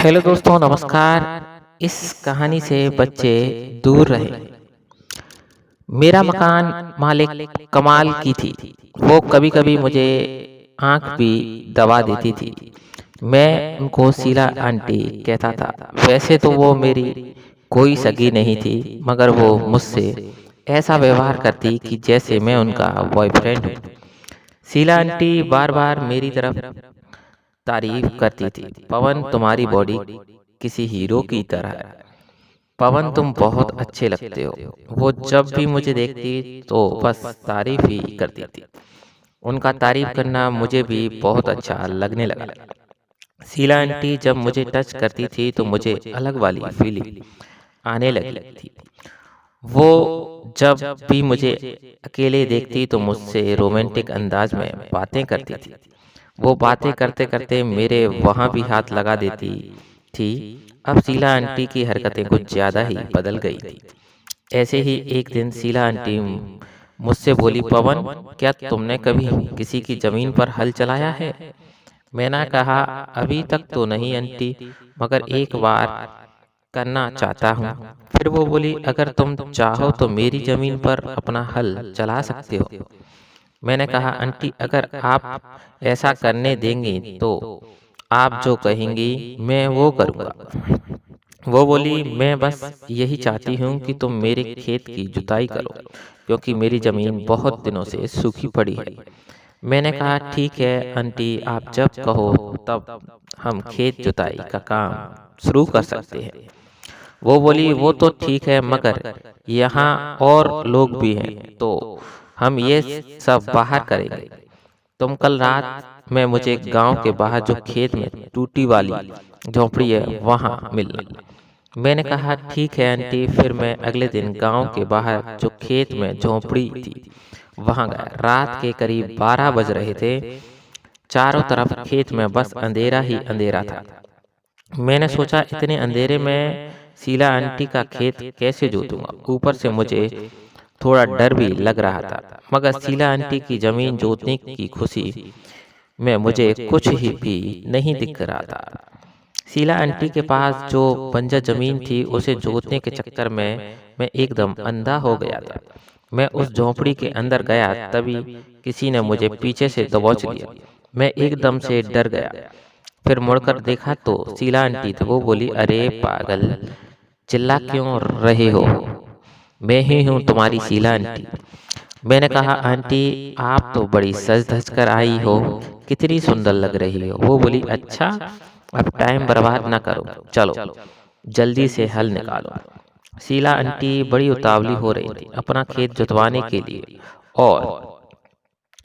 Hello दोस्तों, नमस्कार। इस कहानी से बच्चे दूर रहे। मेरा मकान मालिक कमाल की थी। वो कभी कभी मुझे आंख भी दबा देती थी। मैं उनको शीला आंटी कहता था। वैसे तो वो मेरी कोई सगी नहीं थी, मगर वो मुझसे ऐसा व्यवहार करती कि जैसे मैं उनका बॉयफ्रेंड हूँ। शीला आंटी बार बार मेरी तरफ तारीफ करती थी। पवन, तुम्हारी बॉडी किसी हीरो की तरह है। पवन, तुम बहुत अच्छे लगते हो। वो जब भी मुझे देखती तो बस तारीफ ही करती थी। उनका तारीफ करना मुझे भी बहुत अच्छा लगने लगा। शीला आंटी जब मुझे टच करती थी तो मुझे अलग वाली फीलिंग आने लगी थी। वो जब भी मुझे अकेले देखती तो मुझसे रोमांटिक अंदाज में बातें करती थी। वो बातें करते करते मेरे वहाँ भी हाथ लगा देती थी। अब शीला आंटी की हरकतें कुछ ज़्यादा ही बदल गई थी। ऐसे ही एक दिन शीला आंटी मुझसे बोली, पवन, क्या तुमने कभी किसी की ज़मीन पर हल चलाया है? मैंने कहा, अभी तक तो नहीं आंटी, मगर एक बार करना चाहता हूँ। फिर वो बोली, अगर तुम चाहो तो मेरी ज़मीन पर अपना हल चला सकते हो। मैंने कहा, आंटी, अगर आप ऐसा करने देंगी तो आप जो कहेंगी मैं वो करूँगा। वो बोली, मैं बस यही चाहती हूँ कि तुम मेरे खेत की जुताई करो, क्योंकि मेरी ज़मीन बहुत दिनों से सूखी पड़ी है। मैंने कहा, ठीक है आंटी, आप जब कहो तब हम खेत जुताई का काम शुरू कर सकते हैं। वो बोली, वो तो ठीक है, मगर यहाँ और लोग भी हैं, तो हम ये सब बाहर करेंगे। तुम कल रात में मुझे गांव के बाहर जो खेत में टूटी वाली झोपड़ी है वहां मिलना। मैंने कहा, ठीक है आंटी। फिर मैं अगले दिन गांव के बाहर जो खेत में झोपड़ी थी वहां गया। रात के करीब 12 बज रहे थे। चारों तरफ खेत में बस अंधेरा ही अंधेरा था। मैंने सोचा, इतने अंधेरे में शीला आंटी का खेत कैसे जोतूंगा। ऊपर से मुझे थोड़ा डर भी लग रहा था, मगर शीला आंटी की जमीन जोतने की खुशी में मुझे कुछ ही भी नहीं दिख रहा था। शीला आंटी के पास जो बंजर जमीन थी उसे जोतने के चक्कर में मैं एकदम अंधा हो गया था। मैं उस झोंपड़ी के अंदर गया, तभी किसी ने मुझे पीछे से दबोच लिया। मैं एकदम से डर गया। फिर मुड़कर देखा तो शीला आंटी थी। वो बोली, अरे पागल, चिल्ला क्यों रहे हो? मैं ही हूँ तुम्हारी शीला आंटी। मैंने कहा, आंटी, आप तो बड़ी सज धज कर आई हो, कितनी सुंदर लग रही हो। वो बोली, अच्छा, अब टाइम बर्बाद ना करो, चलो जल्दी से हल निकालो। शीला आंटी बड़ी उतावली हो रही थी अपना खेत जुतवाने के लिए, और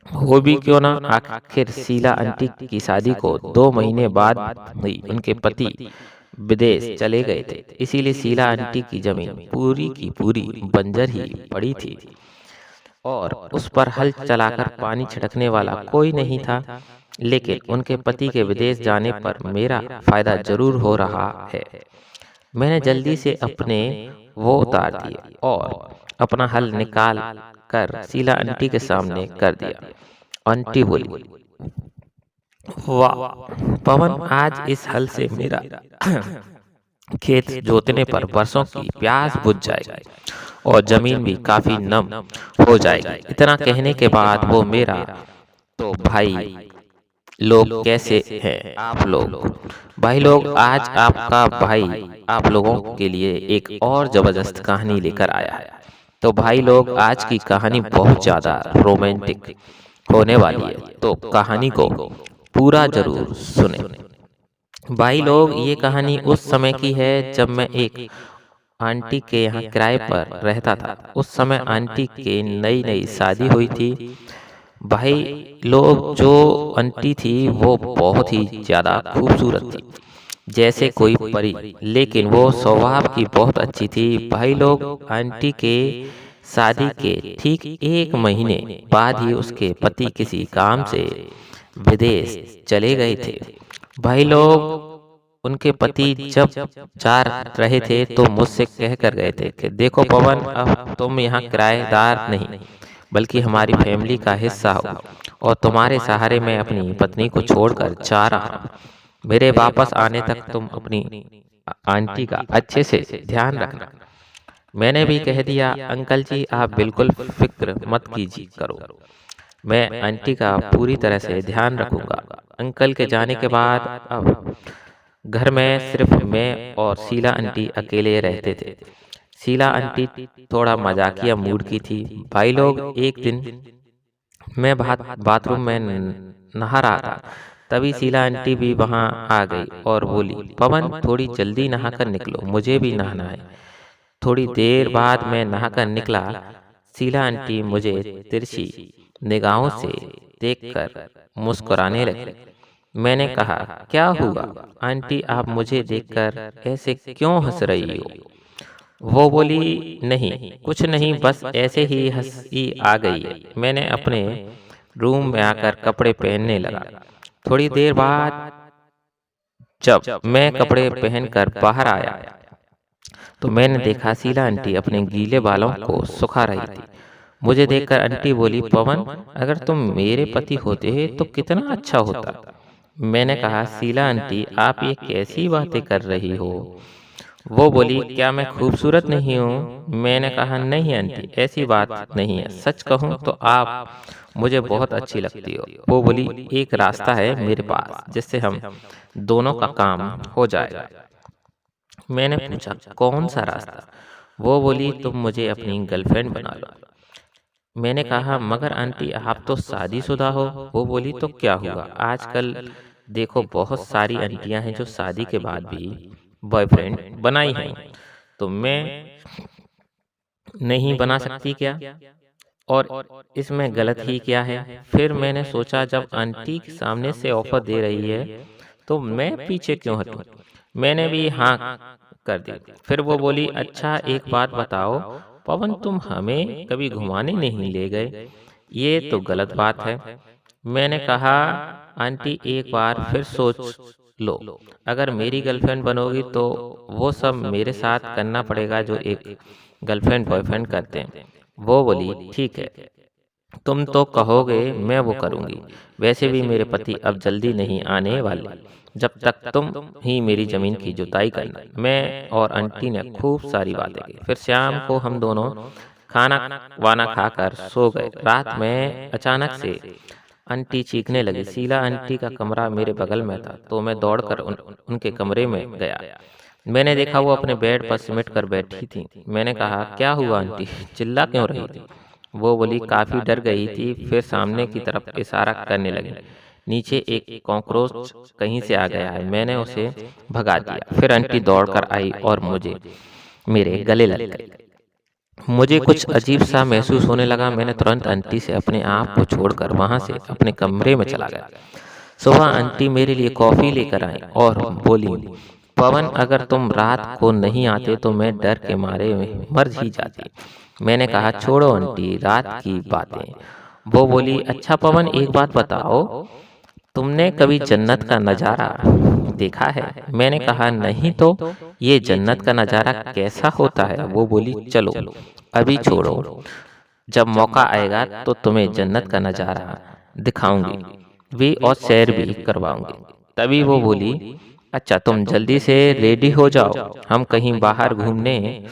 वो भी क्यों ना। आखिर शीला आंटी की शादी को 2 महीने बाद हुई। उनके पति विदेश चले गए थे, इसीलिए शीला आंटी की जमीन पूरी की पूरी बंजर ही पड़ी थी और उस पर हल चलाकर पानी छिड़कने वाला कोई नहीं था। लेकिन उनके पति के विदेश जाने पर मेरा फायदा जरूर हो रहा है। मैंने जल्दी से अपने वो उतार दिए और अपना हल निकाल कर शीला आंटी के सामने कर दिया। आंटी बोली, वाह पवन, आज इस हल से मेरा खेत जोतने पर बरसों की प्यास बुझ जाएगी और जमीन भी काफी नम हो जाएगी। इतना कहने के बाद वो मेरा, तो भाई लोग कैसे हैं आप लोग? भाई लोग, आज आपका भाई आप लोगों के लिए एक और जबरदस्त कहानी लेकर आया है। तो भाई लोग, आज की कहानी बहुत ज्यादा रोमांटिक होने वाली है, तो कहानी को पूरा जरूर सुने। भाई लोग, ये कहानी उस समय की है जब मैं एक आंटी के यहाँ किराए पर रहता था। उस समय आंटी के नई नई शादी हुई थी। भाई लोग, जो आंटी थी वो बहुत ही ज्यादा खूबसूरत थी, जैसे कोई परी, लेकिन वो स्वभाव की बहुत अच्छी थी। भाई लोग, आंटी के शादी के ठीक 1 महीने बाद ही उसके पति किसी काम से विदेश चले गए थे। भाई लोग, उनके पति जब जा रहे थे तो मुझसे कह कर गए थे कि देखो पवन, अब तुम यहाँ किराएदार नहीं बल्कि हमारी फैमिली का हिस्सा हो, और तुम्हारे सहारे मैं अपनी पत्नी को छोड़कर जा रहा हूँ। मेरे वापस आने तक तुम अपनी आंटी का अच्छे से ध्यान रखना। मैंने भी कह दिया, अंकल जी आप बिल्कुल फिक्र मत कीजिए करो, मैं आंटी का पूरी तरह से ध्यान रखूंगा। अंकल के जाने के बाद अब घर में सिर्फ मैं और शीला आंटी अकेले रहते थे। शीला आंटी थोड़ा मजाकिया मूड की थी। भाई लोग, एक दिन मैं बाथरूम में नहा रहा था, तभी शीला आंटी भी वहां आ गई और बोली, पवन थोड़ी जल्दी नहाकर निकलो, मुझे भी नहाना है। थोड़ी देर बाद मैं नहाकर निकला। शीला आंटी मुझे तिरछी निगाहों से देखकर मुस्कुराने लगी। मैंने कहा, क्या हुआ आंटी, आप मुझे देखकर ऐसे क्यों हंस रही हो? वो बोली, नहीं कुछ नहीं, बस ऐसे ही हंसी आ गई है। मैंने अपने रूम में आकर कपड़े पहनने लगा। थोड़ी देर बाद जब मैं कपड़े पहनकर बाहर आया तो मैंने देखा शीला आंटी अपने गीले बालों को सुखा रही थी। मुझे देखकर आंटी बोली, पवन अगर तुम मेरे पति होते तो कितना अच्छा होता। मैंने कहा, शीला आंटी आप ये कैसी बातें कर रही हो? वो बोली, क्या मैं खूबसूरत नहीं हूँ? मैंने कहा, नहीं आंटी ऐसी बात नहीं है, सच कहूँ तो आप मुझे बहुत अच्छी लगती हो। वो बोली, एक रास्ता है मेरे पास जिससे हम दोनों का काम हो जाएगा। मैंने पूछा, कौन सा रास्ता? वो बोली, तुम मुझे अपनी गर्लफ्रेंड बना लो। मैंने कहा, मगर आंटी आप तो शादीशुदा हो। वो बोली, तो क्या हुआ, आजकल देखो बहुत सारी आंटियां हैं जो शादी के बाद भी बॉयफ्रेंड बनाई हैं, तो मैं नहीं बना सकती क्या? और इसमें गलत ही क्या है? फिर मैंने सोचा, जब आंटी के सामने से ऑफर दे रही है तो मैं पीछे क्यों हटूं? मैंने भी हाँ कर दी। फिर वो बोली, अच्छा एक बात बताओ पवन, तुम हमें कभी घुमाने नहीं ले गए, ये तो गलत बात है। मैंने कहा, आंटी एक बार फिर सोच लो, अगर मेरी गर्लफ्रेंड बनोगी तो वो सब मेरे साथ करना पड़ेगा जो एक गर्लफ्रेंड बॉयफ्रेंड करते हैं। वो बोली, ठीक है तुम तो कहोगे मैं वो करूंगी। वैसे भी मेरे पति अब जल्दी नहीं आने वाले, जब तक तुम ही मेरी जमीन की जुताई करना। मैं और आंटी ने खूब सारी बातें की। फिर शाम को हम दोनों खाना वाना खाकर सो गए। रात में अचानक से आंटी चीखने लगी। शीला आंटी का कमरा मेरे बगल में था, तो मैं दौड़कर उनके कमरे में गया। मैंने देखा वो अपने बेड पर सिमट कर बैठी थी। मैंने कहा, क्या हुआ आंटी, चिल्ला क्यों रही थी? वो बोली, काफी डर गई थी, फिर सामने की तरफ इशारा करने लगी। नीचे एक कॉकरोच कहीं से आ गया है, मैंने उसे भगा दिया। फिर आंटी दौड़कर आई और मुझे मेरे गले लग गई। मुझे कुछ अजीब सा महसूस होने लगा। मैंने तुरंत आंटी से अपने आप को छोड़कर वहां से अपने कमरे में चला गया। सुबह आंटी मेरे लिए कॉफी लेकर आई और बोली, पवन अगर तुम रात को नहीं आते तो मैं डर के मारे मर ही जाती। मैंने कहा, छोड़ो आंटी रात की बातें। वो बोली, अच्छा पवन एक बात बताओ, तुमने कभी जन्नत का नज़ारा देखा है? मैंने कहा, नहीं तो ये जन्नत का नज़ारा कैसा होता है? वो बोली, चलो अभी छोड़ो, जब मौका आएगा तो तुम्हें जन्नत का नज़ारा दिखाऊंगी भी और सैर भी करवाऊंगी। तभी वो बोली, अच्छा तुम जल्दी से रेडी हो जाओ, हम कहीं बाहर घूमने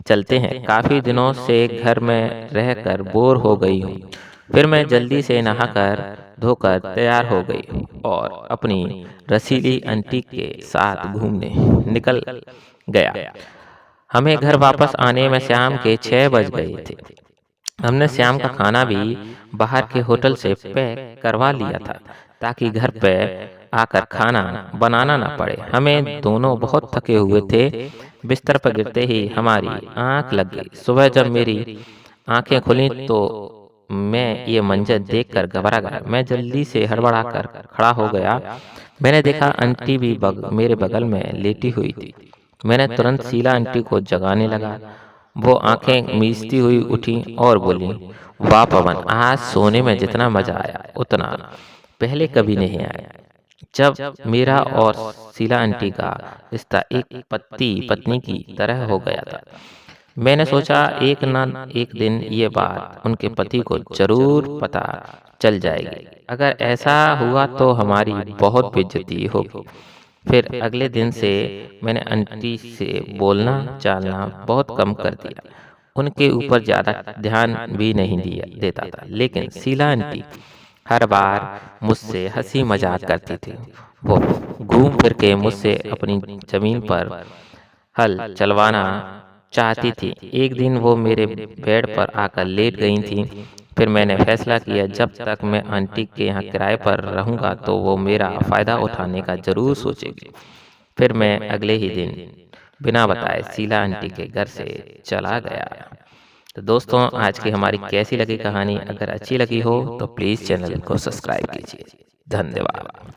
चलते हैं, काफ़ी दिनों से घर में रहकर बोर हो गई हूँ। फिर मैं जल्दी से नहाकर धोकर तैयार हो गई और अपनी रसीली आंटी के साथ घूमने निकल गया। हमें घर वापस आने में शाम के 6 बज गए थे। हमने शाम का खाना भी बाहर के होटल से पैक करवा लिया था ताकि घर पे आकर खाना बनाना ना पड़े। हमें दोनों बहुत थके हुए थे। बिस्तर पर गिरते ही हमारी आंख लग गई। सुबह जब मेरी आंखें खुली तो मैं ये मंजर देखकर घबरा गया। मैं जल्दी से हड़बड़ाकर खड़ा हो गया। मैंने देखा आंटी भी मेरे बगल में लेटी हुई थी। मैंने तुरंत शीला आंटी को जगाने लगा। वो आंखें मीचती हुई उठी और बोली, वाह पवन, आज सोने में जितना मजा आया उतना पहले कभी नहीं आया। जब मेरा और शीला आंटी का रिश्ता एक पति पत्नी की तरह हो गया था। मैंने सोचा एक न एक दिन ये बात उनके पति को जरूर पता चल जाएगी। अगर ऐसा हुआ तो हमारी बहुत बेइज्जती होगी। फिर अगले दिन से मैंने आंटी से बोलना चालना बहुत कम कर दिया। उनके ऊपर ज़्यादा ध्यान भी नहीं दिया देता था। लेकिन शीला आंटी हर बार मुझसे हंसी मजाक करती थी। वो घूम फिर के मुझसे अपनी जमीन पर हल चलवाना चाहती थी। एक दिन वो मेरे बेड पर आकर लेट गई थी। फिर मैंने फैसला किया, जब तक मैं आंटी के यहाँ किराए पर रहूँगा तो वो मेरा फ़ायदा उठाने का ज़रूर सोचेगी। फिर मैं अगले ही दिन बिना बताए शीला आंटी के घर से चला गया। तो दोस्तों, आज की हमारी कैसी लगी कहानी? अगर अच्छी लगी हो तो प्लीज़ चैनल को सब्सक्राइब कीजिए। धन्यवाद।